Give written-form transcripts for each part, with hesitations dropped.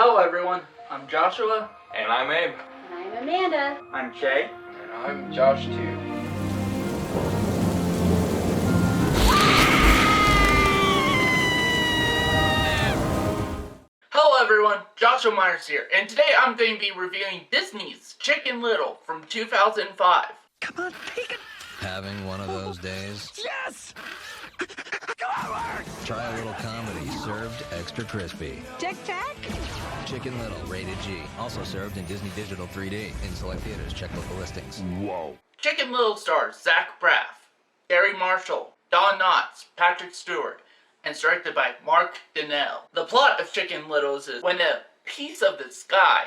Hello everyone, I'm Joshua. And I'm Abe. And I'm Amanda. I'm Jay. And I'm Josh too. Hello everyone, Joshua Myers here, and today I'm going to be reviewing Disney's Chicken Little from 2005. Come on, take it. Having one of those days? Yes! Go over! Try a little comedy, served extra crispy. Tic Tac? Chicken Little, rated G. Also served in Disney Digital 3D. In select theaters, check local listings. Whoa. Chicken Little stars Zach Braff, Gary Marshall, Don Knotts, Patrick Stewart, and is directed by Mark Donnell. The plot of Chicken Little is when a piece of the sky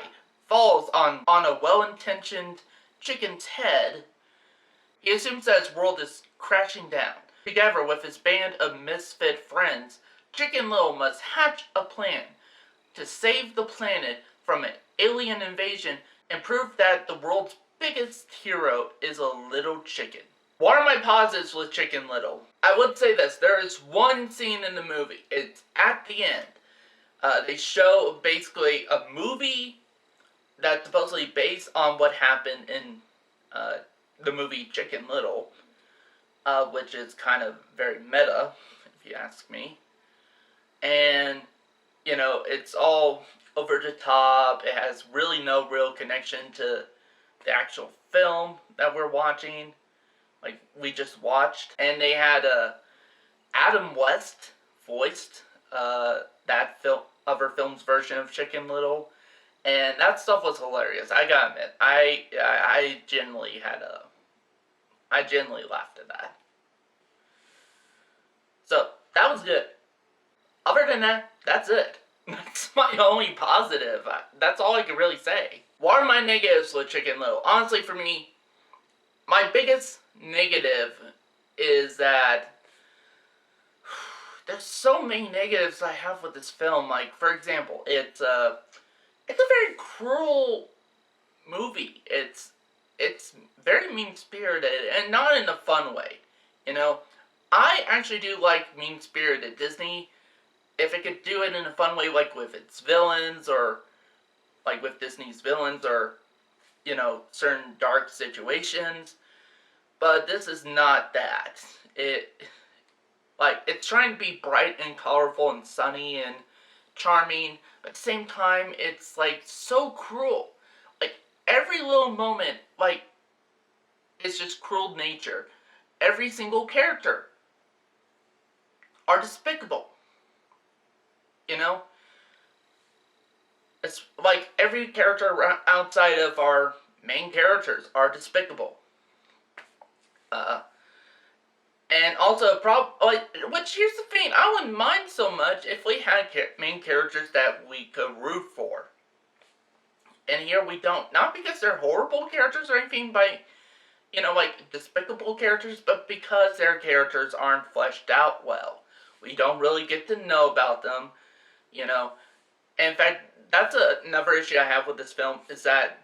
falls on a well-intentioned chicken's head, he assumes that his world is crashing down. Together with his band of misfit friends, Chicken Little must hatch a plan to save the planet from an alien invasion and prove that the world's biggest hero is a little chicken. What are my positives with Chicken Little? I would say this, there is one scene in the movie, it's at the end. They show basically a movie that's supposedly based on what happened in the movie Chicken Little, which is kind of very meta, if you ask me. And, you know, it's all over the top, it has really no real connection to the actual film that we're watching, like we just watched. And they had Adam West voiced that other film's version of Chicken Little, and that stuff was hilarious. I gotta admit, I genuinely laughed at that. So that was good. Other than that, that's it. That's my only positive. That's all I can really say. What are my negatives with Chicken Little? Honestly, for me, my biggest negative is that there's so many negatives I have with this film. Like, for example, it's a very cruel movie. It's very mean-spirited, and not in a fun way. You know, I actually do like mean-spirited Disney. If it could do it in a fun way, like with its villains, or like with Disney's villains, or, you know, certain dark situations. But this is not that. It's trying to be bright and colorful and sunny and charming, but at the same time, it's, like, so cruel. Like, every little moment, like, it's just cruel nature. Every single character are despicable. You know? It's like every character outside of our main characters are despicable. And also, which here's the thing, I wouldn't mind so much if we had main characters that we could root for. And here we don't. Not because they're horrible characters or anything, by, you know, like, despicable characters, but because their characters aren't fleshed out well. We don't really get to know about them, you know. And in fact, that's another issue I have with this film, is that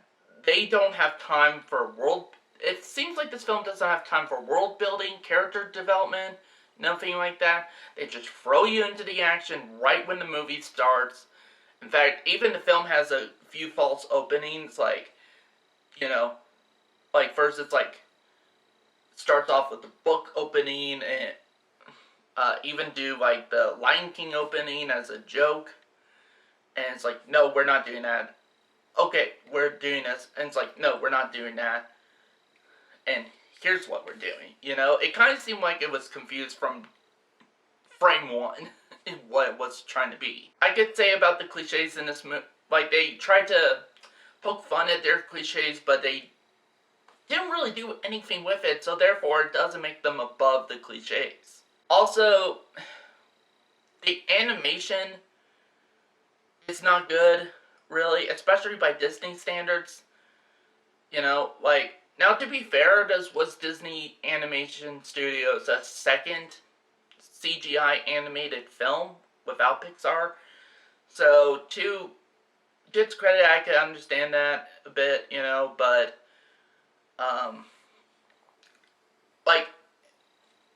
they don't have time for it seems like this film doesn't have time for world building, character development, nothing like that. They just throw you into the action right when the movie starts. In fact, even the film has a few false openings, like, you know, like first it's like, starts off with the book opening, and even do like the Lion King opening as a joke. And it's like, no, we're not doing that. Okay, we're doing this. And it's like, no, we're not doing that. And here's what we're doing. You know, it kind of seemed like it was confused from frame one in what it was trying to be. I could say about the cliches in this movie, like, they tried to poke fun at their cliches, but they didn't really do anything with it, so therefore it doesn't make them above the cliches. Also, the animation is not good, really, especially by Disney standards. You know, like, now to be fair, this was Disney Animation Studios' second CGI animated film without Pixar. So, to its credit, I can understand that a bit, you know, but,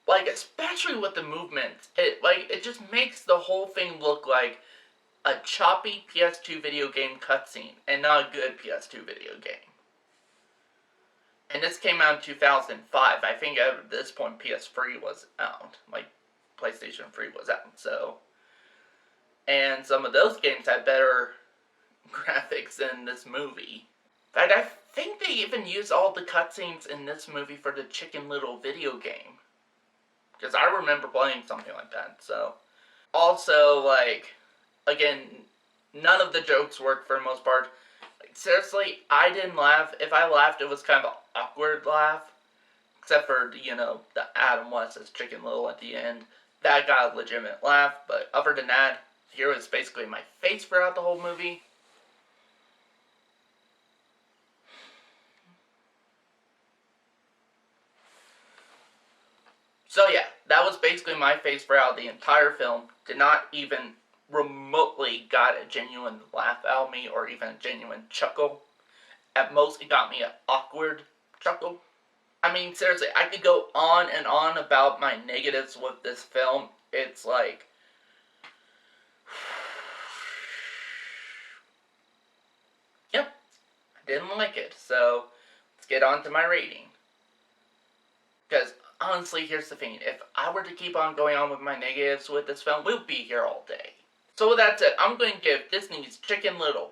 like, especially with the movement, it just makes the whole thing look like a choppy PS2 video game cutscene, and not a good PS2 video game. And this came out in 2005. I think at this point PS3 was out. Like, PlayStation 3 was out, so... And some of those games had better graphics than this movie. In fact, I think they even used all the cutscenes in this movie for the Chicken Little video game. Because I remember playing something like that, so... Also, like, again, none of the jokes worked for the most part. Like, seriously, I didn't laugh. If I laughed, it was kind of an awkward laugh. Except for, you know, the Adam West as Chicken Little at the end. That got a legitimate laugh, but other than that, here was basically my face throughout the whole movie. So yeah, that was basically my face throughout the entire film. Did not even remotely got a genuine laugh out of me or even a genuine chuckle. At most, it got me an awkward chuckle. I mean, seriously, I could go on and on about my negatives with this film. It's like... Yep, I didn't like it. So, let's get on to my rating. Because, honestly, here's the thing. If I were to keep on going on with my negatives with this film, we'll be here all day. So with that said, I'm going to give Disney's Chicken Little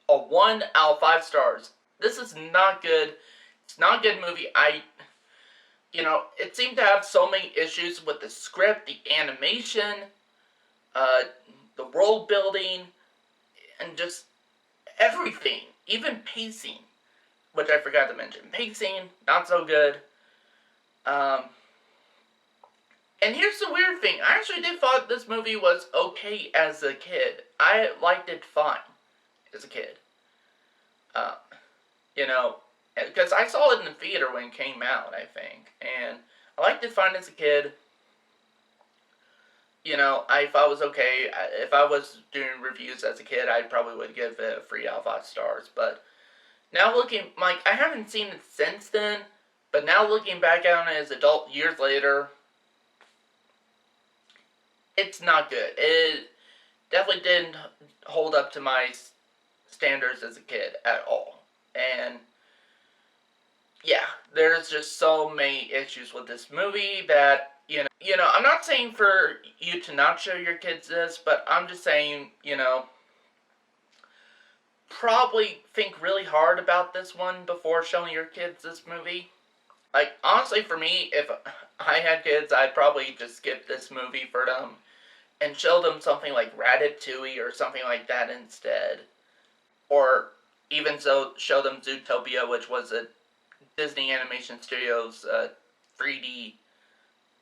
a 1 out of 5 stars. This is not good. It's not a good movie. It seemed to have so many issues with the script, the animation, the world building, and just everything. Even pacing, which I forgot to mention. Pacing, not so good. And here's the weird thing. I actually did thought this movie was okay as a kid. I liked it fine as a kid. Because I saw it in the theater when it came out, I think. And I liked it fine as a kid. I thought it was okay. If I was doing reviews as a kid, I probably would give it a 3 out of 5 stars. But now looking, I haven't seen it since then. But now looking back on it as an adult years later, it's not good. It definitely didn't hold up to my standards as a kid at all. And yeah, there's just so many issues with this movie that, I'm not saying for you to not show your kids this, but I'm just saying, probably think really hard about this one before showing your kids this movie. Like, honestly, for me, if I had kids, I'd probably just skip this movie for them and show them something like Ratatouille or something like that instead. Or even so, show them Zootopia, which was a Disney Animation Studios 3D,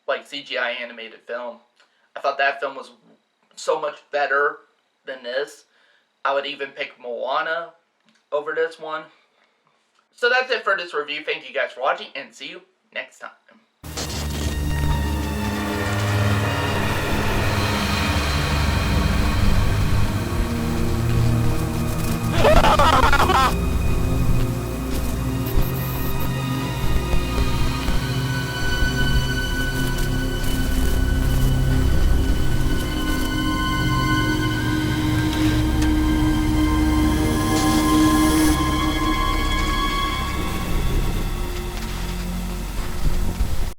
CGI animated film. I thought that film was so much better than this. I would even pick Moana over this one. So that's it for this review. Thank you guys for watching, and see you next time.